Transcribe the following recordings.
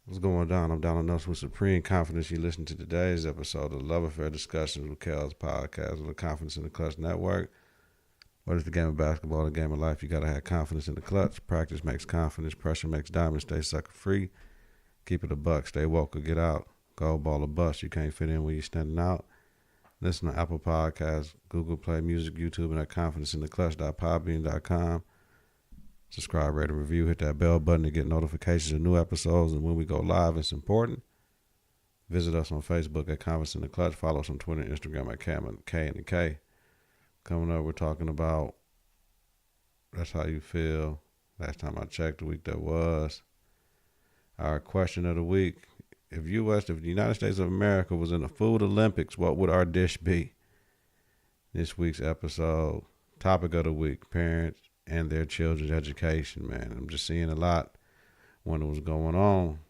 What's going down? I'm Donald Nelson with Supreme Confidence. You listen to today's episode of the Love Affair Discussions with Kelz podcast of the Confidence in the Klutch Network. What is the game of basketball? The game of life. You got to have confidence in the clutch. Practice makes confidence. Pressure makes diamonds. Stay sucker free. Keep it a buck. Stay woke or get out. Gold ball or bust. You can't fit in when you're standing out. Listen to Apple Podcasts, Google Play Music, YouTube, and at confidenceintheclutch.podbean.com. Subscribe, rate, and review. Hit that bell button to get notifications of new episodes and when we go live. It's important. Visit us on Facebook at Confidence in the Klutch. Follow us on Twitter and Instagram at K and the K. Coming up, we're talking about That's How You Feel. Last time I checked, the week that was. Our question of the week. If the United States of America was in the Food Olympics, what would our dish be? This week's episode, topic of the week, parents and their children's education, man. I'm just seeing a lot when it was going on.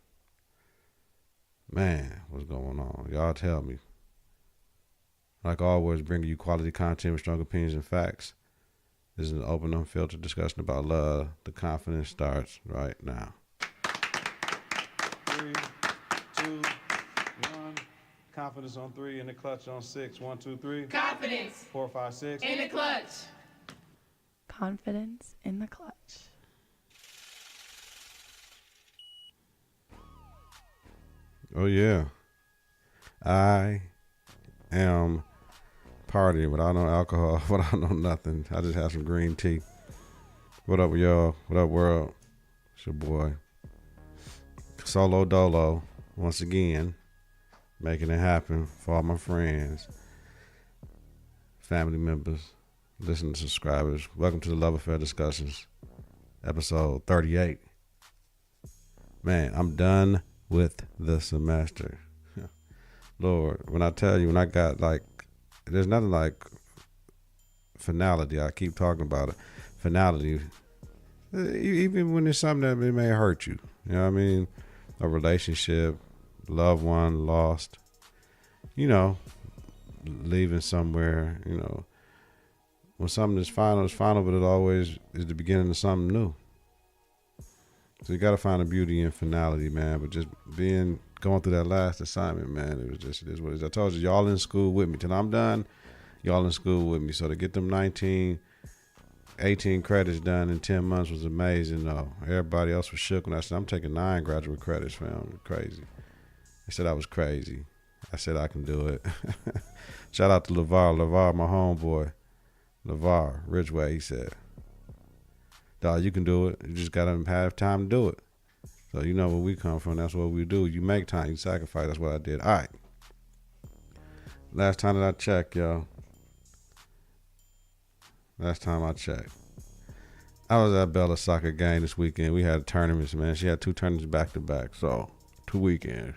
Man, what's going on? Y'all tell me. Like always, bringing you quality content with strong opinions and facts. This is an open, unfiltered discussion about love. The confidence starts right now. 3, 2, 1. Confidence on 3, in the clutch on 6. 1, 2, 3. Confidence 4, 5, 6. in the clutch. Confidence in the clutch. Oh, yeah. I am partying without no alcohol, without no nothing. I just had some green tea. What up, y'all? What up, world? It's your boy. Solo Dolo, once again, making it happen for all my friends, family members, listening subscribers. Welcome to the Love Affair Discussions, episode 38. Man, I'm done with the semester. Lord, when I tell you, when I got there's nothing like finality. I keep talking about it. Finality. Even when it's something that it may hurt you. You know what I mean? A relationship, loved one lost, leaving somewhere, when something is final, but it always is the beginning of something new. So you got to find the beauty in finality, man. But just going through that last assignment, man, it is what it is. I told you, y'all in school with me. Till I'm done, y'all in school with me. So to get them 19, 18 credits done in 10 months was amazing, though. Everybody else was shook when I said, I'm taking 9 graduate credits, fam. Crazy. They said I was crazy. I said I can do it. Shout out to LeVar. LeVar, my homeboy. LeVar, Ridgeway, he said, dog, you can do it. You just got to have time to do it. So you know where we come from. That's what we do. You make time. You sacrifice. That's what I did. All right. Last time that I checked, y'all. I was at Bella's soccer game this weekend. We had tournaments, man. She had 2 tournaments back to back. So 2 weekends.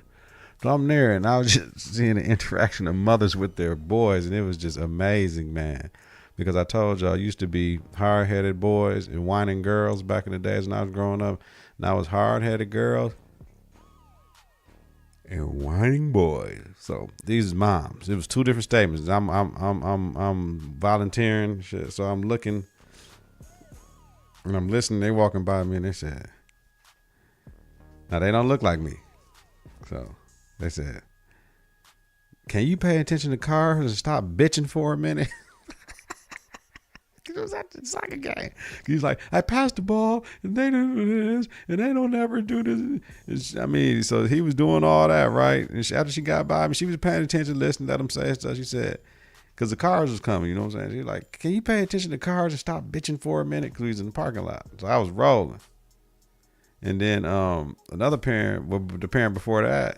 So I'm there, and I was just seeing the interaction of mothers with their boys, and it was just amazing, man. Because I told y'all, I used to be hard-headed boys and whining girls back in the days when I was growing up. And I was hard-headed girls and whining boys. So these moms. It was 2 different statements. I'm volunteering shit. So I'm looking and I'm listening. They walking by me and they said, now they don't look like me. So they said, can you pay attention to cars and stop bitching for a minute? It was at the soccer game. He's like, I passed the ball, and they do this, and they don't ever do this. So he was doing all that, right? And after she got by me, she was paying attention, listening, let him say stuff. She said, because the cars was coming, you know what I'm saying? She's like, can you pay attention to cars and stop bitching for a minute? Because he was in the parking lot. So I was rolling. And then another parent, the parent before that,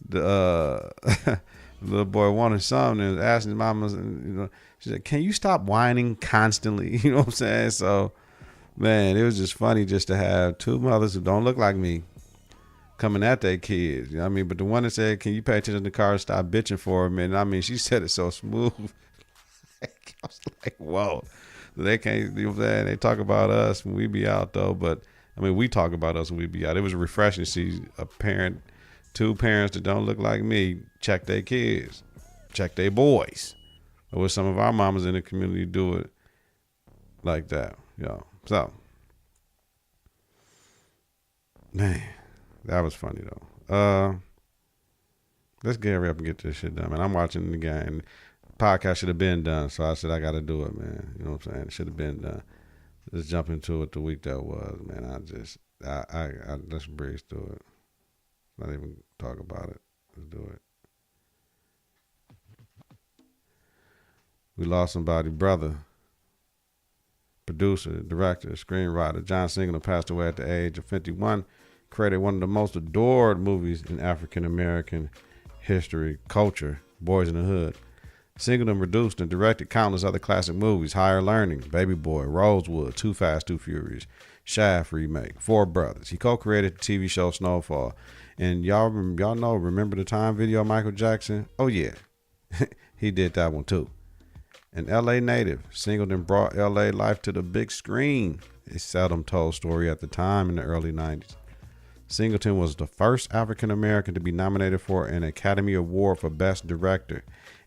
the little boy wanted something and was asking his mama, she said, can you stop whining constantly? You know what I'm saying? So, man, it was just funny just to have 2 mothers who don't look like me coming at their kids. You know what I mean? But the one that said, can you pay attention to the car and stop bitching for a minute? I mean, she said it so smooth. I was like, whoa. They can't, you know what I'm saying? They talk about us when we be out, though. But, I mean, we talk about us when we be out. It was refreshing to see a parent, 2 parents that don't look like me check their kids, check their boys. Or some of our mamas in the community do it like that, So, man, That was funny though. Let's get hurry up and get this shit done, man. I'm watching the game. Podcast should have been done, so I said I got to do it, man. You know what I'm saying? It should have been done. Let's jump into it the week that was, man. Let's breeze through it. Not even talk about it. Let's do it. We lost somebody, brother, producer, director, screenwriter. John Singleton passed away at the age of 51. Created one of the most adored movies in African American history, culture, Boys in the Hood. Singleton produced and directed countless other classic movies: Higher Learning, Baby Boy, Rosewood, Too Fast, Too Furious, Shaft remake, Four Brothers. He co-created the TV show Snowfall. And y'all know, remember the Time video, Michael Jackson? Oh yeah, he did that one too. An LA native, Singleton brought LA life to the big screen. A seldom told story at the time in the early 90s. Singleton was the first African American to be nominated for an Academy Award for Best Director,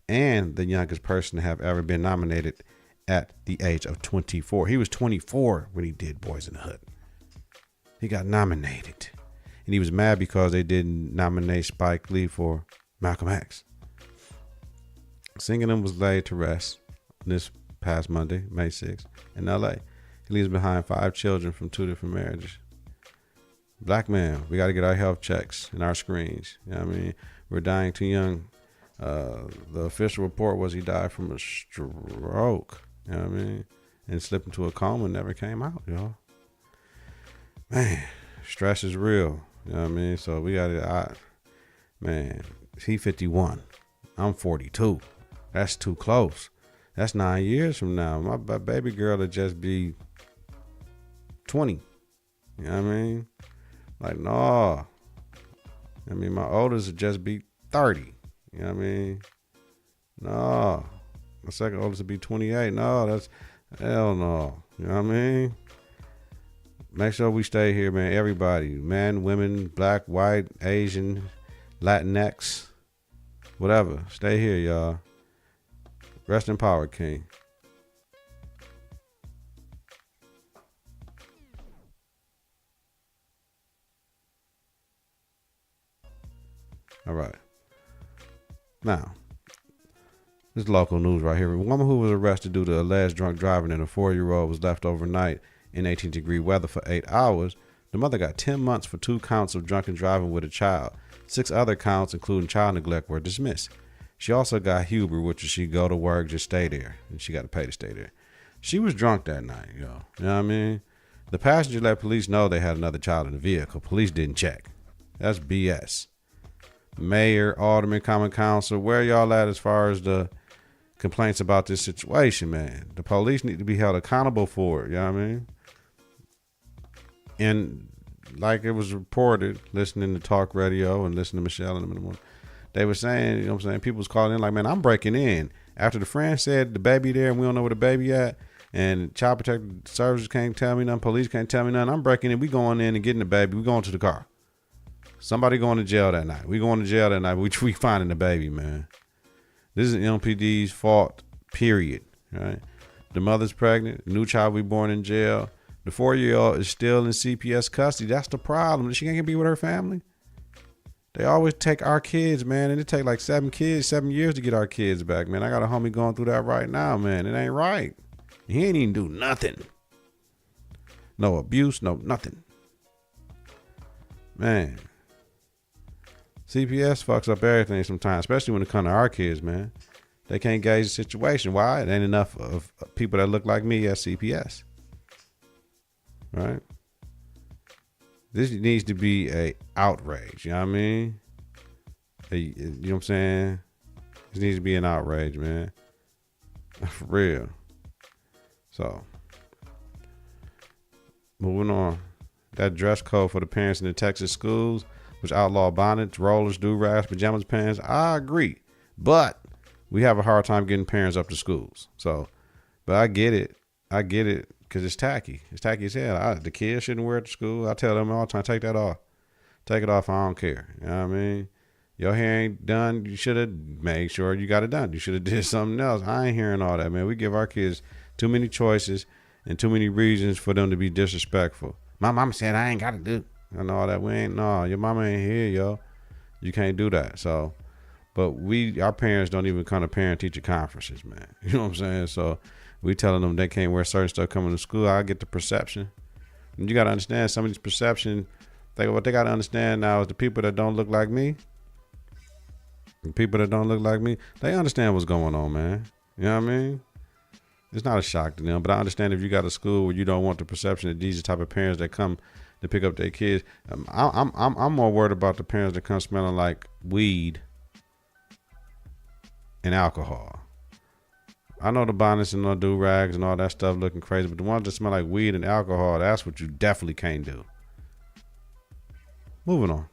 and the youngest person to have ever been nominated at the age of 24. He was 24 when he did Boys in the Hood. He got nominated. And he was mad because they didn't nominate Spike Lee for Malcolm X. Singleton was laid to rest this past Monday, May 6th, in LA. He leaves behind 5 children from 2 different marriages. Black man, we got to get our health checks and our screens. You know what I mean? We're dying too young. The official report was he died from a stroke. You know what I mean? And slipped into a coma and never came out, y'all. Man, stress is real. You know what I mean? So we got to, man, he 51. I'm 42. That's too close. That's 9 years from now. My baby girl will just be 20. You know what I mean? Like, no. I mean, my oldest would just be 30. You know what I mean? No. My second oldest would be 28. No, that's, hell no. You know what I mean? Make sure we stay here, man. Everybody. Men, women, black, white, Asian, Latinx, whatever. Stay here, y'all. Rest in power, King. All right. Now, this is local news right here. A woman who was arrested due to alleged drunk driving and a 4-year-old was left overnight in 18-degree weather for 8 hours. The mother got 10 months for 2 counts of drunken driving with a child. 6 other counts, including child neglect, were dismissed. She also got Huber, which is she go to work, just stay there, and she got to pay to stay there. She was drunk that night, yo. You know what I mean? The passenger let police know they had another child in the vehicle. Police didn't check. That's BS. Mayor, alderman, common council, where y'all at as far as the complaints about this situation, man? The police need to be held accountable for it, you know what I mean? And like it was reported, listening to talk radio and listening to Michelle in the morning, they were saying, you know what I'm saying, people was calling in like, man, I'm breaking in. After the friend said the baby there and we don't know where the baby at, and child protective services can't tell me nothing, police can't tell me nothing, I'm breaking in. We going in and getting the baby. We going to the car. Somebody going to jail that night. We going to jail that night. We finding the baby, man. This is MPD's fault, period. Right? The mother's pregnant. New child we born in jail. The 4-year-old is still in CPS custody. That's the problem. She can't be with her family. They always take our kids, man, and it take like 7 years to get our kids back, man. I got a homie going through that right now, man. It ain't right. He ain't even do nothing. No abuse, no nothing. Man. CPS fucks up everything sometimes, especially when it comes to our kids, man. They can't gauge the situation. Why? It ain't enough of people that look like me at CPS. Right? This needs to be a outrage. You know what I mean? You know what I'm saying? This needs to be an outrage, man. For real. So, moving on. That dress code for the parents in the Texas schools, which outlaw bonnets, rollers, do-rags, pajamas, pants, I agree. But we have a hard time getting parents up to schools. So, but I get it. Because it's tacky. It's tacky as hell. The kids shouldn't wear it to school. I tell them all the time, take that off. Take it off. I don't care. You know what I mean? Your hair ain't done. You should have made sure you got it done. You should have did something else. I ain't hearing all that, man. We give our kids too many choices and too many reasons for them to be disrespectful. My mama said I ain't got to do. and all that. No, your mama ain't here, yo. You can't do that. So, but our parents don't even come to parent-teacher conferences, man. You know what I'm saying? So we telling them they can't wear certain stuff coming to school. I get the perception. And you got to understand some of these perception. What they got to understand now is the people that don't look like me, they understand what's going on, man. You know what I mean? It's not a shock to them, but I understand if you got a school where you don't want the perception that these are the type of parents that come to pick up their kids. I'm more worried about the parents that come smelling like weed and alcohol. I know the bonnets and the do-rags and all that stuff looking crazy, but the ones that smell like weed and alcohol, that's what you definitely can't do. Moving on.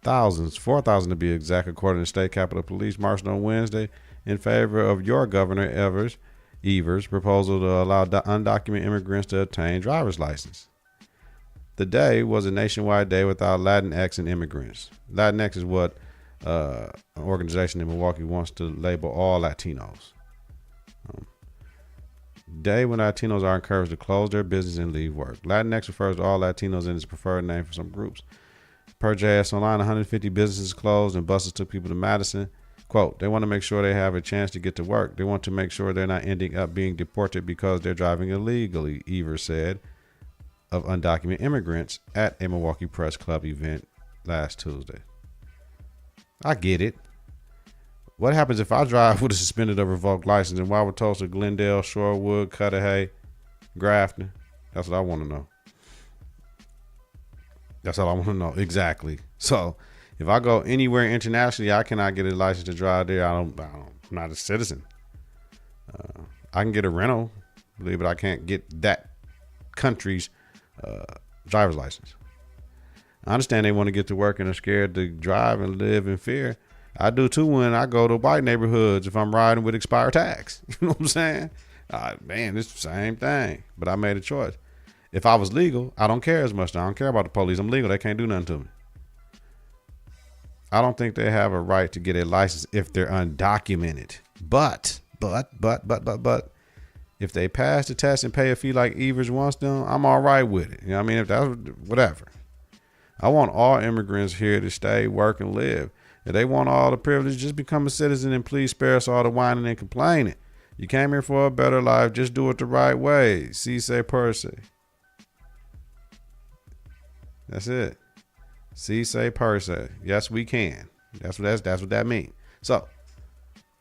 4,000 to be exact, according to State Capitol Police, marched on Wednesday in favor of your Governor Evers' proposal to allow undocumented immigrants to obtain driver's license. The day was a nationwide day without Latinx and immigrants. Latinx is what an organization in Milwaukee wants to label all Latinos. Day when Latinos are encouraged to close their business and leave work. Latinx refers to all Latinos and is a preferred name for some groups. Per JS Online, 150 businesses closed and buses took people to Madison. Quote, they want to make sure they have a chance to get to work. They want to make sure they're not ending up being deported because they're driving illegally, Evers said of undocumented immigrants at a Milwaukee Press Club event last Tuesday. I get it. What happens if I drive with a suspended or revoked license in Wauwatosa, Glendale, Shorewood, Cudahy, Grafton? That's what I want to know. That's all I want to know. Exactly. So if I go anywhere internationally, I cannot get a license to drive there. I'm not a citizen. I can get a rental, believe it. I can't get that country's driver's license. I understand they want to get to work and are scared to drive and live in fear. I do too when I go to white neighborhoods if I'm riding with expired tags. You know what I'm saying? Man, it's the same thing. But I made a choice. If I was legal, I don't care as much. I don't care about the police. I'm legal. They can't do nothing to me. I don't think they have a right to get a license if they're undocumented. But, if they pass the test and pay a fee like Evers wants them, I'm all right with it. You know what I mean? If that's whatever. I want all immigrants here to stay, work, and live. If they want all the privilege, just become a citizen and please spare us all the whining and complaining. You came here for a better life. Just do it the right way. Si se perse. That's it. Si se perse. Yes, we can. That's what that means. So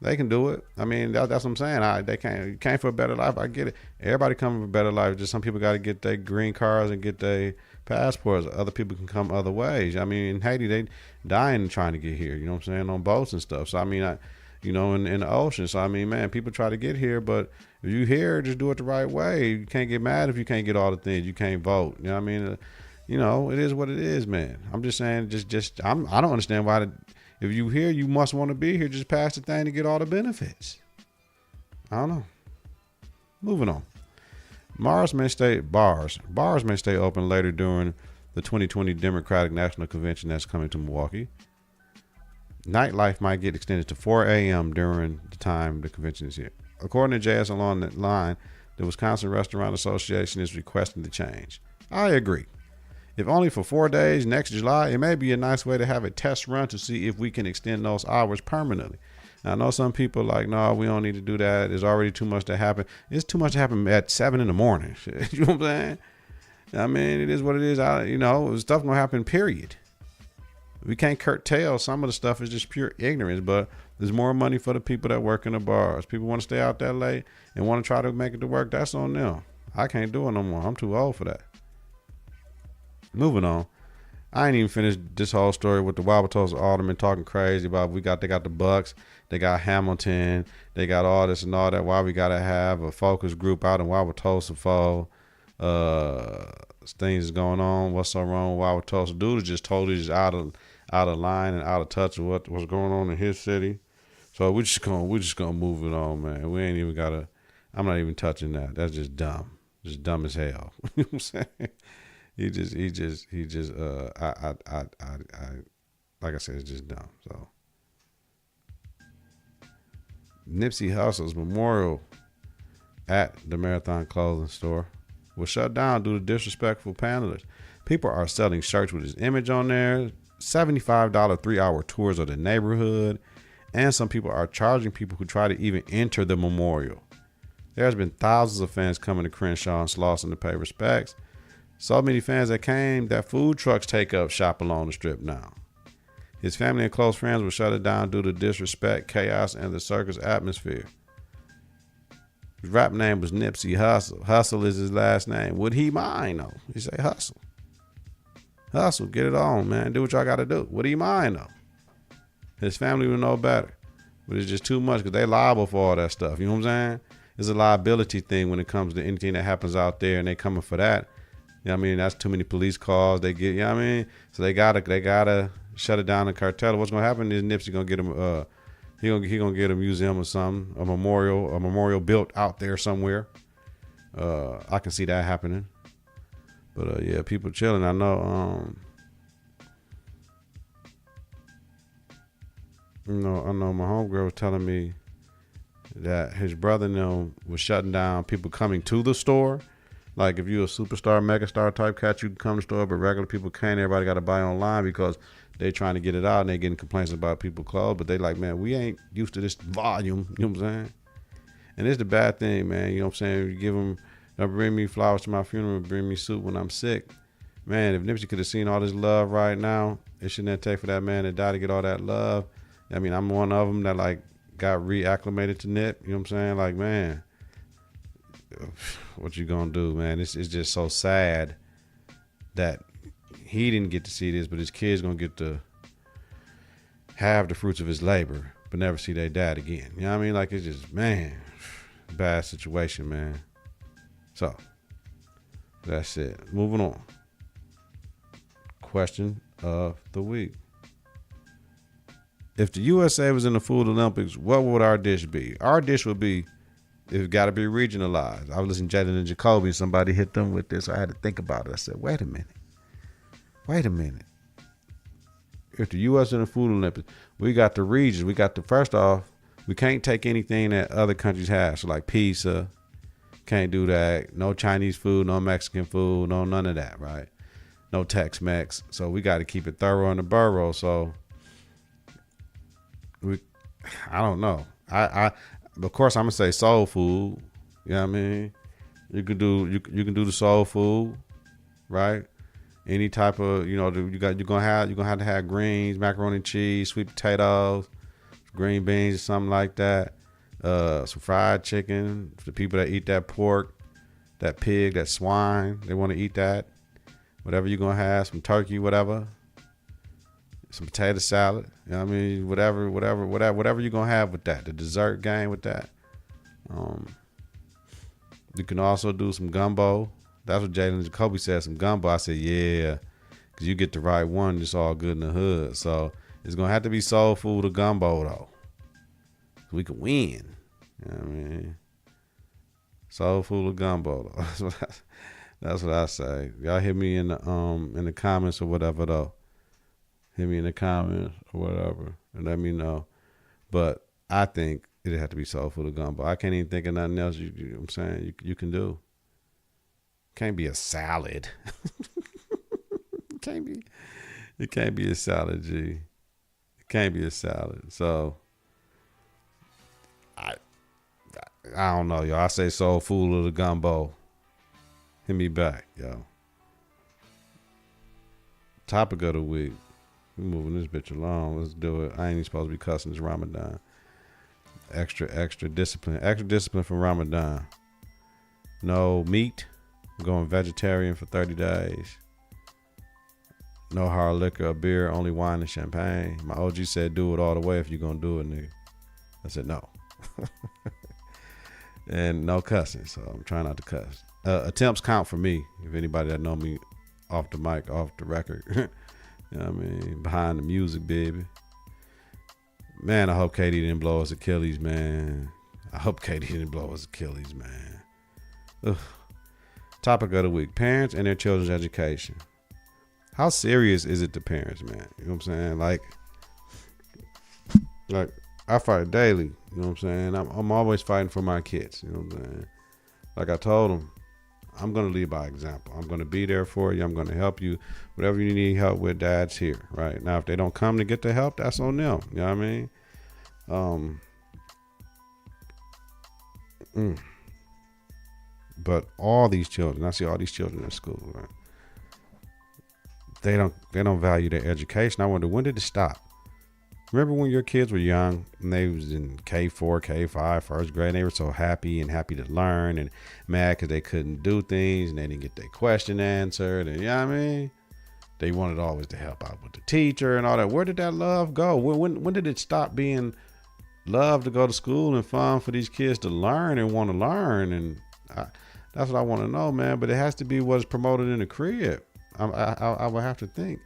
they can do it. I mean, that's what I'm saying. They came for a better life. I get it. Everybody coming for a better life. Just some people got to get their green cards and get their passports. Other people can come other ways. I mean, in Haiti, they dying trying to get here. You know what I'm saying? On boats and stuff. So I mean, in the ocean. So I mean, man, people try to get here, but if you here, just do it the right way. You can't get mad if you can't get all the things. You can't vote. You know what I mean? It is what it is, man. I'm just saying, I don't understand why. If you here, you must want to be here. Just pass the thing to get all the benefits. I don't know. Moving on. Bars may stay open later during the 2020 Democratic National Convention that's coming to Milwaukee. Nightlife might get extended to 4 a.m. during the time the convention is here. According to JS Online, the Wisconsin Restaurant Association is requesting the change. I agree. If only for 4 days next July, it may be a nice way to have a test run to see if we can extend those hours permanently. Now, I know some people like, no, we don't need to do that. There's already too much to happen. It's too much to happen at 7 a.m. You know what I'm saying? I mean, it is what it is. Stuff going to happen, period. We can't curtail. Some of the stuff is just pure ignorance, but there's more money for the people that work in the bars. People want to stay out that late and want to try to make it to work. That's on them. I can't do it no more. I'm too old for that. Moving on. I ain't even finished this whole story with the Wauwatosa aldermen talking crazy about they got the Bucks, they got Hamilton, they got all this and all that. Why we gotta have a focus group out in Wauwatosa for things going on. What's so wrong with Wauwatosa? Dude is just totally out of line and out of touch with what's going on in his city. So we're just gonna move it on, man. We ain't even gotta. I'm not even touching that. That's just dumb. Just dumb as hell. You know what I'm saying? He just like I said, it's just dumb. So Nipsey Hussle's memorial at the Marathon Clothing Store was shut down due to disrespectful panelists. People are selling shirts with his image on there. $75 3-hour tours of the neighborhood. And some people are charging people who try to even enter the memorial. There's been thousands of fans coming to Crenshaw and Slauson to pay respects. So many fans that came that food trucks take up shop along the strip now. His family and close friends will shut it down due to disrespect, chaos, and the circus atmosphere. His rap name was Nipsey Hussle. Hustle is his last name. Would he mind though? He say hustle. Hustle, get it on, man. Do what y'all got to do. What do you mind though? His family would know better. But it's just too much because they liable for all that stuff. You know what I'm saying? It's a liability thing when it comes to anything that happens out there and they coming for that. You know what I mean? That's too many police calls. They get, you know what I mean? So they gotta shut it down and cartel. What's gonna happen is Nipsey gonna get him he gonna get a museum or something, a memorial built out there somewhere. I can see that happening. But yeah, people chilling. I know I know my homegirl was telling me that his brother was shutting down people coming to the store. Like if you're a superstar, megastar type cat, you can come to the store, but regular people can't. Everybody got to buy online because they trying to get it out and they getting complaints about people clothes. But they like, man, we ain't used to this volume. You know what I'm saying? And it's the bad thing, man. You know what I'm saying? You give them, they'll bring me flowers to my funeral, bring me soup when I'm sick. Man, if Nipsey could have seen all this love right now, it shouldn't take for that man to die to get all that love. I mean, I'm one of them that like got reacclimated to Nip. You know what I'm saying? Like, man, what you gonna do, man? It's just so sad that he didn't get to see this, but his kids gonna get to have the fruits of his labor, but never see their dad again. You know what I mean? Like, it's just, man, bad situation, man. So that's it. Moving on. Question of the week. If the USA was in the Food Olympics, what would our dish be? Our dish would be, it's got to be regionalized. I was listening to Jalen and Jacoby, and somebody hit them with this. I had to think about it. I said, wait a minute. If the U.S. in the Food Olympics, we got the regions. We got first off, we can't take anything that other countries have. So like pizza, can't do that. No Chinese food, no Mexican food, no none of that, right? No Tex-Mex. So we got to keep it thorough in the borough. So I don't know. Of course I'm gonna say soul food. You know what I mean? You can do the soul food, right? Any type of, you're gonna have to have greens, macaroni and cheese, sweet potatoes, green beans, or something like that. Some fried chicken for the people that eat that pork, that pig, that swine. They want to eat that. Whatever you're gonna have, some turkey, whatever. Some potato salad. You know what I mean? Whatever you're gonna have with that. The dessert game with that. You can also do some gumbo. That's what Jalen Jacoby said, some gumbo. I said, yeah, because you get the right one, it's all good in the hood. So it's going to have to be soul food or gumbo, though. So we can win. You know what I mean? Soul food or gumbo, though. That's what I say. Y'all hit me in the comments or whatever, though. Hit me in the comments or whatever and let me know. But I think it'd have to be soul food or gumbo. I can't even think of nothing else you know what I'm saying you can do. Can't be a salad. It can't be a salad, G. It can't be a salad. So I don't know, y'all. I say soul food or the gumbo. Hit me back, yo. Topic of the week. We moving this bitch along. Let's do it. I ain't even supposed to be cussing. It's Ramadan. Extra discipline. Extra discipline for Ramadan. No meat. I'm going vegetarian for 30 days. No hard liquor or beer, only wine and champagne. My OG said do it all the way if you're going to do it, nigga. I said no. And no cussing, so I'm trying not to cuss. Attempts count for me, if anybody that know me off the mic, off the record. You know what I mean? Behind the music, baby. Man, I hope Katie didn't blow his Achilles, man. Ugh. Topic of the week. Parents and their children's education. How serious is it to parents, man? You know what I'm saying? Like I fight daily. You know what I'm saying? I'm always fighting for my kids. You know what I'm saying? Like I told them, I'm going to lead by example. I'm going to be there for you. I'm going to help you. Whatever you need help with, Dad's here. Right now, if they don't come to get the help, that's on them. You know what I mean? But all these children, I see all these children in school, right? They don't value their education. I wonder, when did it stop? Remember when your kids were young and they was in K4, K5, first grade, and they were so happy to learn and mad because they couldn't do things and they didn't get their question answered. And you know what I mean? They wanted always to help out with the teacher and all that. Where did that love go? When did it stop being love to go to school and fun for these kids to learn and want to learn? And that's what I want to know, man. But it has to be what's promoted in the crib. I would have to think.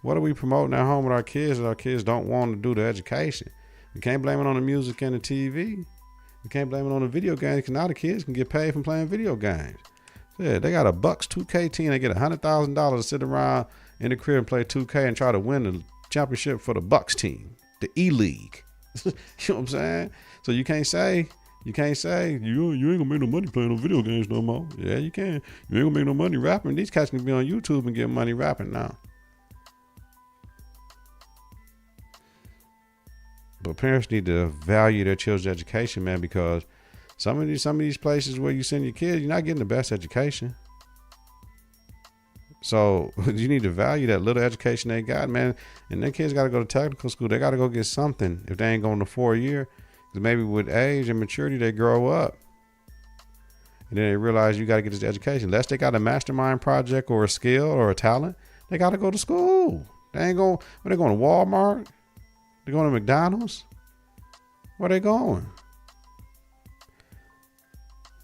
What are we promoting at home with our kids that our kids don't want to do the education? You can't blame it on the music and the TV. You can't blame it on the video games, because now the kids can get paid from playing video games. Yeah, they got a Bucks 2K team. They get $100,000 to sit around in the crib and play 2K and try to win the championship for the Bucks team, the E-League. You know what I'm saying? So you can't say you ain't gonna make no money playing on video games no more. Yeah, you can. You ain't gonna make no money rapping. These cats can be on YouTube and get money rapping now. But parents need to value their children's education, man, because some of these places where you send your kids, you're not getting the best education. So you need to value that little education they got, man. And their kids got to go to technical school. They got to go get something if they ain't going to 4 year. Because maybe with age and maturity, they grow up. And then they realize you got to get this education. Unless they got a mastermind project or a skill or a talent, they got to go to school. They ain't going, they're going to Walmart. They're going to McDonald's. Where they going?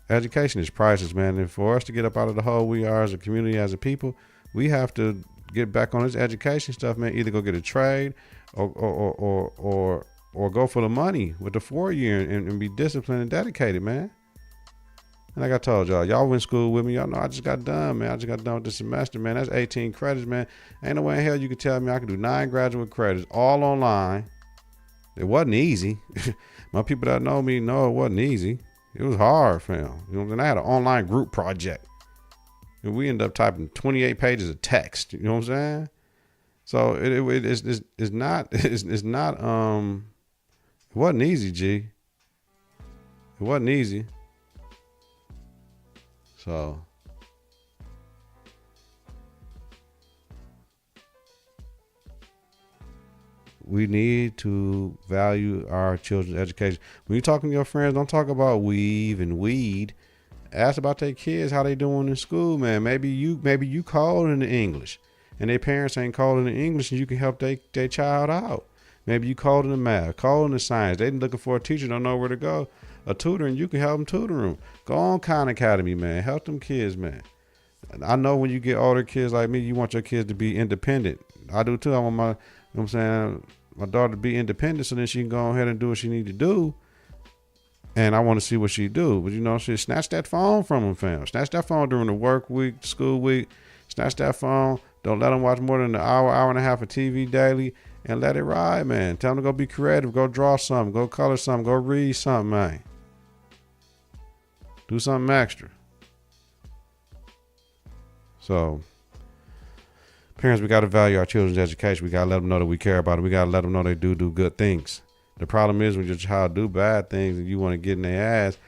Education is priceless, man. And for us to get up out of the hole we are as a community, as a people, we have to get back on this education stuff, man. Either go get a trade or go for the money with the 4 year and be disciplined and dedicated, man. And like I told y'all went to school with me. Y'all know I just got done, man. I just got done with this semester, man. That's 18 credits, man. Ain't no way in hell you could tell me I could do 9 graduate credits all online. It wasn't easy. My people that know me know it wasn't easy. It was hard, fam. You know, and I had an online group project. And we ended up typing 28 pages of text. You know what I'm saying? So it wasn't easy, G. It wasn't easy. So we need to value our children's education. When you're talking to your friends, don't talk about weave and weed. Ask about their kids, how they doing in school, man. Maybe you called in the English and their parents ain't calling in English and you can help their child out. Maybe you called in the math, called in the science. They looking for a teacher, don't know where to go. A tutor, and you can help them tutor them. Go on Khan Academy, man. Help them kids, man. I know when you get older kids like me, you want your kids to be independent. I do too. I want my daughter to be independent so then she can go ahead and do what she need to do. And I want to see what she do. But she snatch that phone from them, fam. Snatch that phone during the work week, school week. Snatch that phone. Don't let them watch more than an hour and a half of TV daily. And let it ride, man. Tell them to go be creative. Go draw something. Go color something. Go read something, man. Do something extra. So, parents, we got to value our children's education. We got to let them know that we care about it. We got to let them know they do good things. The problem is when your child do bad things and you want to get in their ass,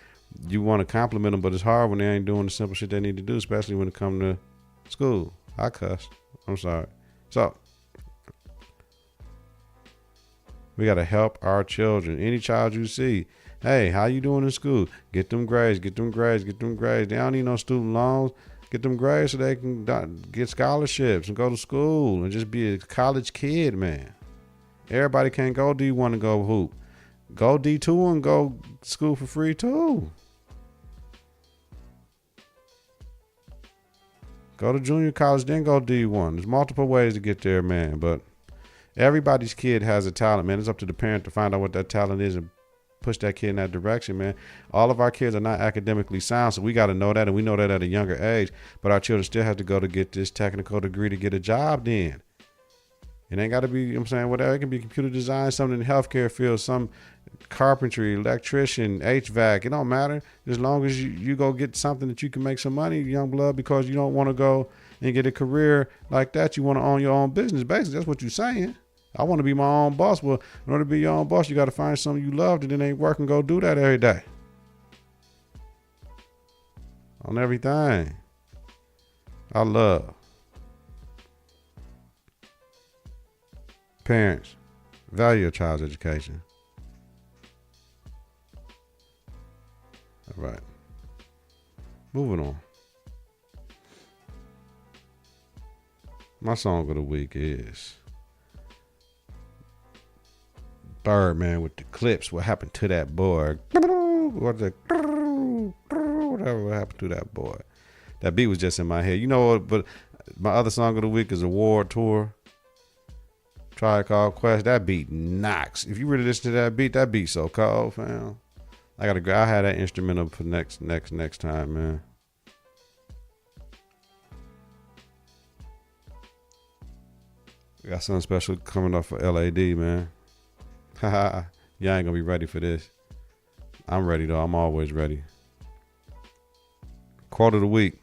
you want to compliment them, but it's hard when they ain't doing the simple shit they need to do, especially when it comes to school. I cussed. I'm sorry. So, we got to help our children. Any child you see, hey, how you doing in school? Get them grades, get them grades, get them grades. They don't need no student loans. Get them grades so they can get scholarships and go to school and just be a college kid, man. Everybody can't go D1 and go hoop. Go D2 and go school for free too. Go to junior college, then go D1. There's multiple ways to get there, man. But everybody's kid has a talent, man. It's up to the parent to find out what that talent is and push that kid in that direction, man. All of our kids are not academically sound, so we got to know that, and we know that at a younger age. But our children still have to go to get this technical degree to get a job then. It ain't got to be, you know what I'm saying, whatever. It can be computer design, something in the healthcare field, some carpentry, electrician, HVAC. It don't matter. As long as you go get something that you can make some money, young blood, because you don't want to go and get a career like that. You want to own your own business. Basically, that's what you're saying. I want to be my own boss. Well, in order to be your own boss, you got to find something you love that it ain't work and go do that every day. On everything. I love. Parents, value your child's education. All right. Moving on. My song of the week is Birdman with the clips. What happened to that boy? Whatever happened to that boy? That beat was just in my head. You know what? But my other song of the week is Award Tour. Tribe Called Quest. That beat knocks. If you really listen to that beat so cold, fam. I had that instrumental for next time, man. We got something special coming up for LAD, man. Haha. Y'all ain't gonna be ready for this. I'm ready though. I'm always ready. Quote of the week.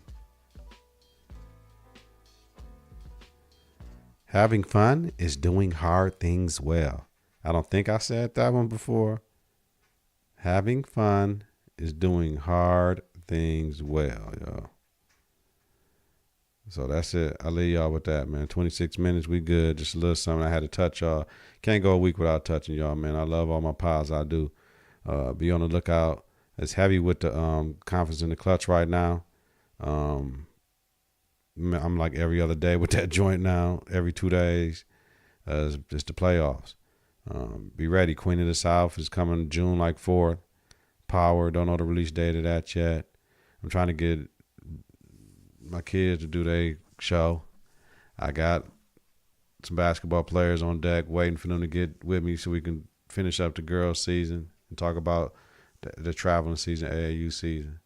Having fun is doing hard things well. I don't think I said that one before. Having fun is doing hard things well, y'all. So that's it. I'll leave y'all with that, man. 26 minutes, we good. Just a little something I had to touch y'all. Can't go a week without touching y'all, man. I love all my pies I do. Be on the lookout. It's heavy with the Konfidence in the Klutch right now. I'm like every other day with that joint now, every 2 days. It's the playoffs. Be ready. Queen of the South is coming June like 4th. Power, don't know the release date of that yet. I'm trying to get my kids to do their show. I got some basketball players on deck waiting for them to get with me so we can finish up the girls season and talk about the traveling season, AAU season.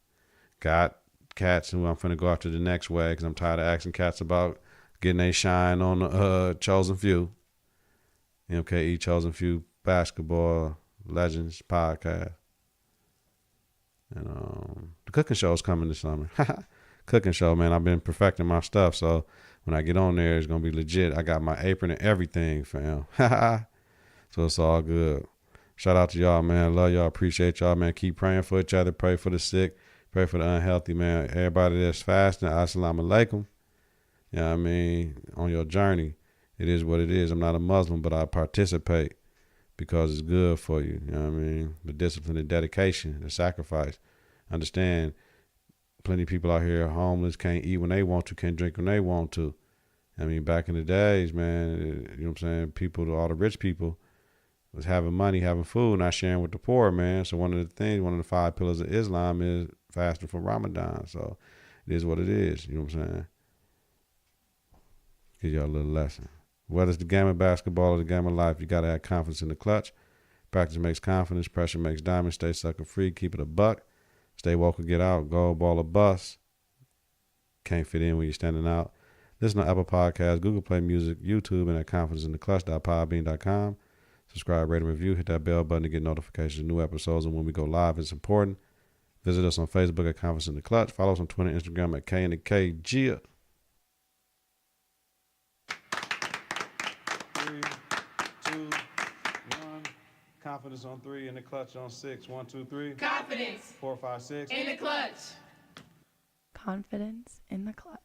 Got cats who I'm finna go after the next way because I'm tired of asking cats about getting a shine on the Chosen Few. MKE Chosen Few Basketball Legends podcast. And the cooking show is coming this summer. Cooking show, man. I've been perfecting my stuff, so when I get on there, it's gonna be legit. I got my apron and everything, fam. So it's all good. Shout out to y'all, man. Love y'all. Appreciate y'all, man. Keep praying for each other. Pray for the sick. Pray for the unhealthy, man. Everybody that's fasting, assalamu alaikum. You know what I mean? On your journey, it is what it is. I'm not a Muslim, but I participate because it's good for you. You know what I mean? The discipline, the dedication, the sacrifice. Understand, plenty of people out here homeless, can't eat when they want to, can't drink when they want to. I mean, back in the days, man, you know what I'm saying? People, all the rich people was having money, having food, not sharing with the poor, man. So one of the 5 pillars of Islam is fasting for Ramadan. So it is what it is. You know what I'm saying? Give y'all a little lesson. Whether it's the game of basketball or the game of life, you got to have confidence in the clutch. Practice makes confidence. Pressure makes diamonds. Stay sucker free. Keep it a buck. Stay woke or get out. Gold ball or bust. Can't fit in when you're standing out. Listen to Apple Podcasts, Google Play Music, YouTube, and at confidenceintheclutch.podbean.com. Subscribe, rate, and review. Hit that bell button to get notifications of new episodes and when we go live. It's important. Visit us on Facebook at Konfidence in the Klutch. Follow us on Twitter and Instagram at K and the K. Gia. 3, 2, 1. Konfidence on 3 and the Klutch on 6. 1, 2, 3. Konfidence. 4, 5, 6. In the Klutch. Konfidence in the Klutch.